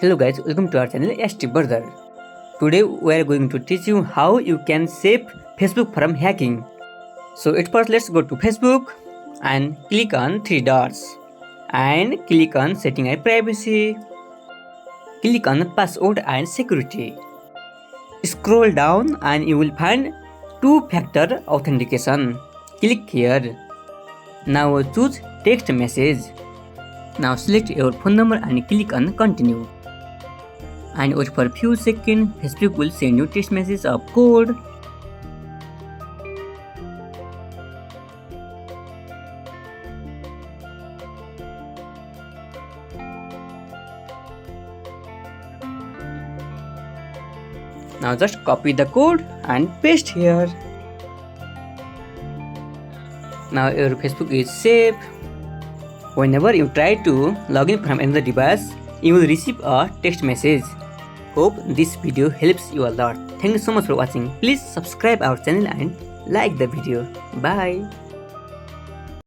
Hello guys, welcome to our channel ST Brother. Today we are going to teach you how you can save Facebook from hacking. So at first let's go to Facebook and click on three dots and click on setting and privacy. Click on password and security. Scroll down and you will find two-factor authentication. Click here. Now choose text message. Now select your phone number and click on continue. And wait for a few seconds, Facebook will send you text message of code. Now just copy the code and paste here. Now your Facebook is safe. Whenever you try to log in from another device, you will receive a text message. Hope this video helps you a lot. Thank you so much for watching. Please subscribe our channel and like the video. Bye.